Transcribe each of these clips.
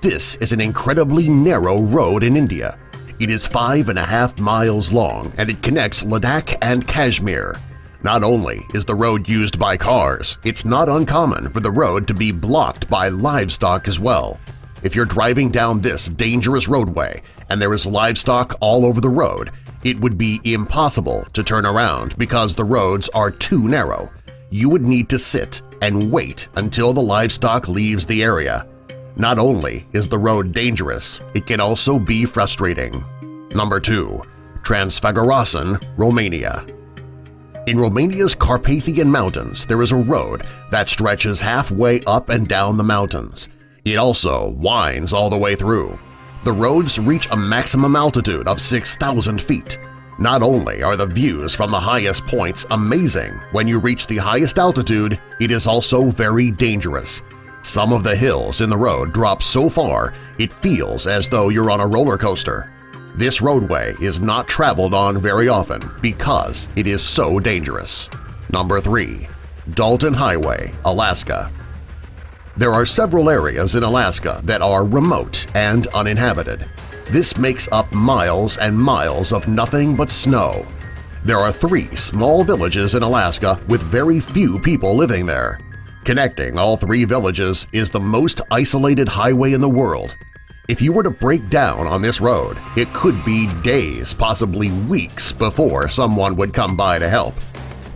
This is an incredibly narrow road in India. It is 5.5 miles long and it connects Ladakh and Kashmir. Not only is the road used by cars, it's not uncommon for the road to be blocked by livestock as well. If you're driving down this dangerous roadway and there is livestock all over the road, it would be impossible to turn around because the roads are too narrow. You would need to sit and wait until the livestock leaves the area. Not only is the road dangerous, it can also be frustrating. Number 2. Transfăgurășeni, Romania. In Romania's Carpathian Mountains, there is a road that stretches halfway up and down the mountains. It also winds all the way through. The roads reach a maximum altitude of 6,000 feet. Not only are the views from the highest points amazing when you reach the highest altitude, it is also very dangerous. Some of the hills in the road drop so far it feels as though you're on a roller coaster. This roadway is not traveled on very often because it is so dangerous. Number 3. Dalton Highway, Alaska. There are several areas in Alaska that are remote and uninhabited. This makes up miles and miles of nothing but snow. There are 3 small villages in Alaska with very few people living there. Connecting all 3 villages is the most isolated highway in the world. If you were to break down on this road, it could be days, possibly weeks, before someone would come by to help.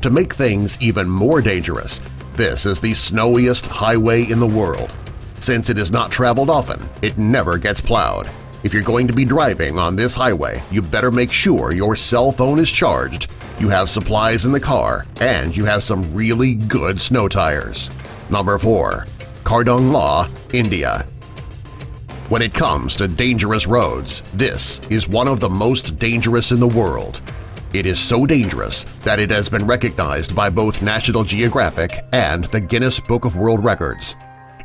To make things even more dangerous, this is the snowiest highway in the world. Since it is not traveled often, it never gets plowed. If you're going to be driving on this highway, you better make sure your cell phone is charged, you have supplies in the car, and you have some really good snow tires. Number 4. Kardungla, India. When it comes to dangerous roads, this is one of the most dangerous in the world. It is so dangerous that it has been recognized by both National Geographic and the Guinness Book of World Records.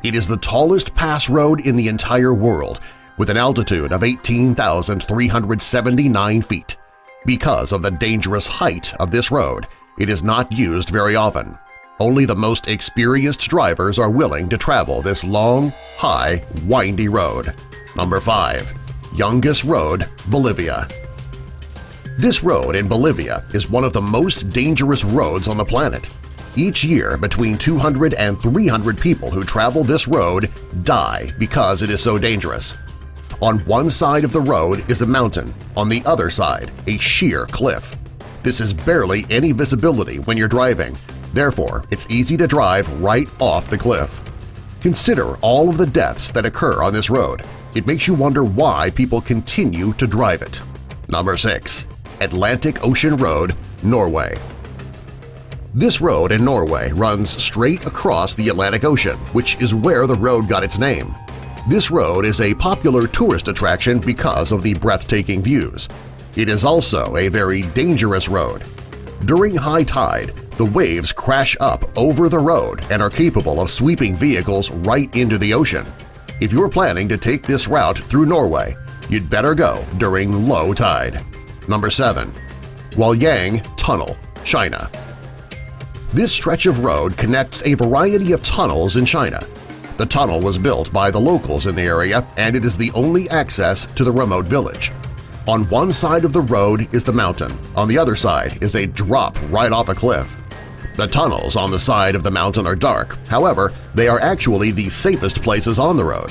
It is the tallest pass road in the entire world, with an altitude of 18,379 feet. Because of the dangerous height of this road, it is not used very often. Only the most experienced drivers are willing to travel this long, high, windy road. Number 5. Yungas Road, Bolivia. This road in Bolivia is one of the most dangerous roads on the planet. Each year, between 200 and 300 people who travel this road die because it is so dangerous. On one side of the road is a mountain, on the other side a sheer cliff. This is barely any visibility when you're driving, therefore it's easy to drive right off the cliff. Consider all of the deaths that occur on this road. It makes you wonder why people continue to drive it. Number 6. Atlantic Ocean Road, Norway. This road in Norway runs straight across the Atlantic Ocean, which is where the road got its name. This road is a popular tourist attraction because of the breathtaking views. It is also a very dangerous road. During high tide, the waves crash up over the road and are capable of sweeping vehicles right into the ocean. If you're planning to take this route through Norway, you'd better go during low tide. Number 7. Huaiyang Tunnel, China. This stretch of road connects a variety of tunnels in China. The tunnel was built by the locals in the area, and it is the only access to the remote village. On one side of the road is the mountain, on the other side is a drop right off a cliff. The tunnels on the side of the mountain are dark, however, they are actually the safest places on the road.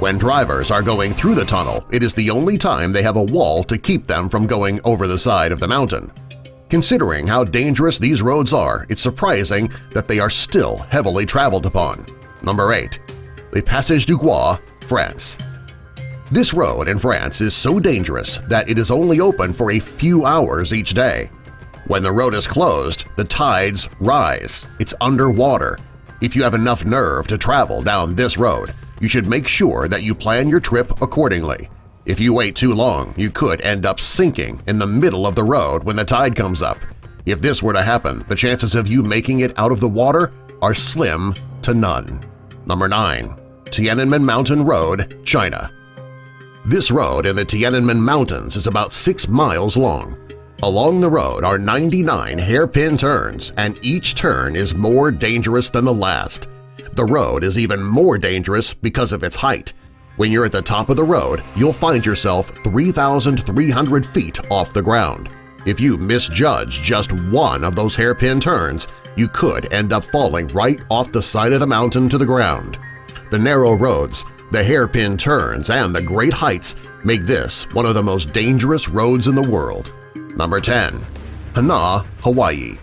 When drivers are going through the tunnel, it is the only time they have a wall to keep them from going over the side of the mountain. Considering how dangerous these roads are, it's surprising that they are still heavily traveled upon. Number 8. Le Passage du Gois, France. This road in France is so dangerous that it is only open for a few hours each day. When the road is closed, the tides rise. It's underwater. If you have enough nerve to travel down this road, you should make sure that you plan your trip accordingly. If you wait too long, you could end up sinking in the middle of the road when the tide comes up. If this were to happen, the chances of you making it out of the water are slim to none. Number 9. Tiananmen Mountain Road, China. This road in the Tiananmen Mountains is about 6 miles long. Along the road are 99 hairpin turns, and each turn is more dangerous than the last. The road is even more dangerous because of its height. When you're at the top of the road, you'll find yourself 3,300 feet off the ground. If you misjudge just one of those hairpin turns, you could end up falling right off the side of the mountain to the ground. The narrow roads, the hairpin turns, and the great heights make this one of the most dangerous roads in the world. Number 10. Hana, Hawaii.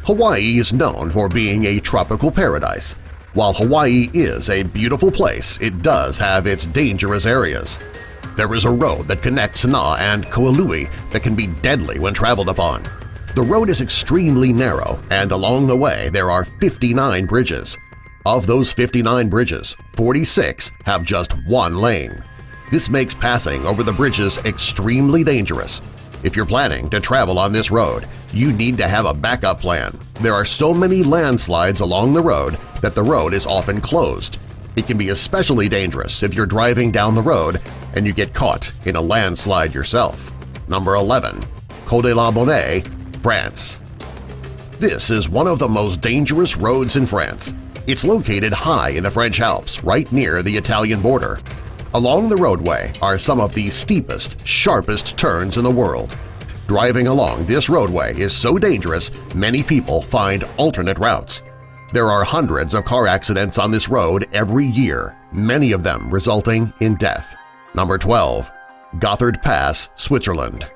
Hawaii is known for being a tropical paradise. While Hawaii is a beautiful place, it does have its dangerous areas. There is a road that connects Hana and Kaualui that can be deadly when traveled upon. The road is extremely narrow, and along the way there are 59 bridges. Of those 59 bridges, 46 have just one lane. This makes passing over the bridges extremely dangerous. If you're planning to travel on this road, you need to have a backup plan. There are so many landslides along the road that the road is often closed. It can be especially dangerous if you're driving down the road and you get caught in a landslide yourself. Number 11. Col de la Monnaie, France. This is one of the most dangerous roads in France. It's located high in the French Alps, right near the Italian border. Along the roadway are some of the steepest, sharpest turns in the world. Driving along this roadway is so dangerous many people find alternate routes. There are hundreds of car accidents on this road every year, many of them resulting in death. Number 12. Gotthard Pass, Switzerland.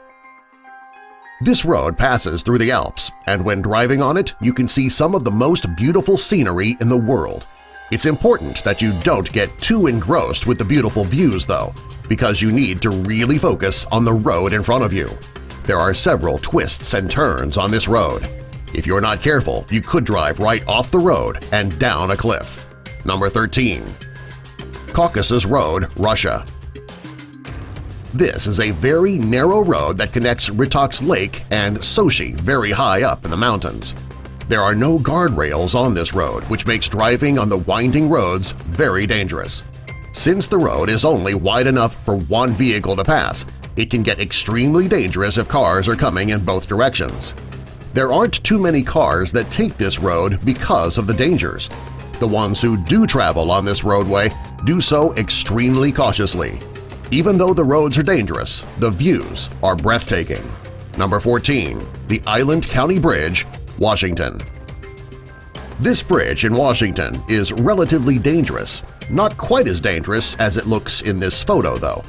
This road passes through the Alps, and when driving on it, you can see some of the most beautiful scenery in the world. It's important that you don't get too engrossed with the beautiful views, though, because you need to really focus on the road in front of you. There are several twists and turns on this road. If you're not careful, you could drive right off the road and down a cliff. Number 13. Caucasus Road, Russia. This is a very narrow road that connects Rytsk Lake and Sochi very high up in the mountains. There are no guardrails on this road, which makes driving on the winding roads very dangerous. Since the road is only wide enough for one vehicle to pass, it can get extremely dangerous if cars are coming in both directions. There aren't too many cars that take this road because of the dangers. The ones who do travel on this roadway do so extremely cautiously. Even though the roads are dangerous, the views are breathtaking. Number 14. The Island County Bridge, Washington. This bridge in Washington is relatively dangerous, not quite as dangerous as it looks in this photo, though.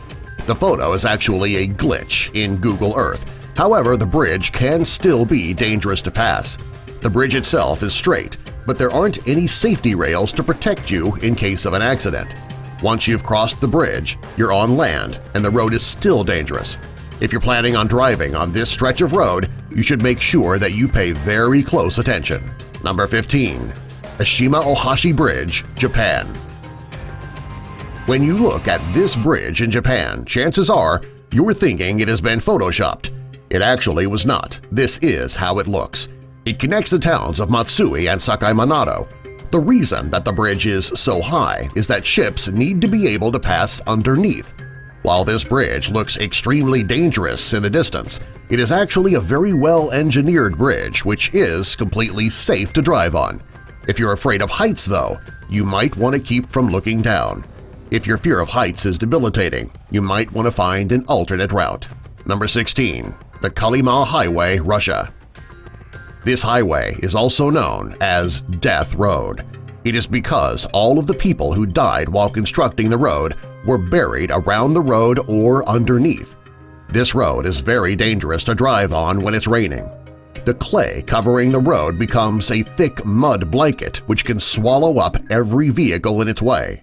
The photo is actually a glitch in Google Earth. However, the bridge can still be dangerous to pass. The bridge itself is straight, but there aren't any safety rails to protect you in case of an accident. Once you've crossed the bridge, you're on land and the road is still dangerous. If you're planning on driving on this stretch of road, you should make sure that you pay very close attention. Number 15. Ashima Ohashi Bridge, Japan. When you look at this bridge in Japan, chances are you're thinking it has been photoshopped. It actually was not. This is how it looks. It connects the towns of Matsui and Sakai Manato. The reason that the bridge is so high is that ships need to be able to pass underneath. While this bridge looks extremely dangerous in the distance, it is actually a very well-engineered bridge which is completely safe to drive on. If you're afraid of heights, though, you might want to keep from looking down. If your fear of heights is debilitating, you might want to find an alternate route. Number 16. The Kolyma Highway, Russia. This highway is also known as Death Road. It is because all of the people who died while constructing the road were buried around the road or underneath. This road is very dangerous to drive on when it's raining. The clay covering the road becomes a thick mud blanket which can swallow up every vehicle in its way.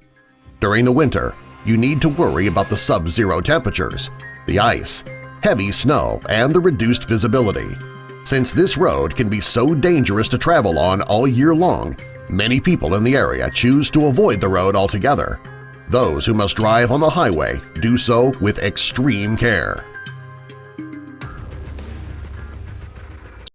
During the winter, you need to worry about the sub-zero temperatures, the ice, heavy snow, and the reduced visibility. Since this road can be so dangerous to travel on all year long, many people in the area choose to avoid the road altogether. Those who must drive on the highway do so with extreme care.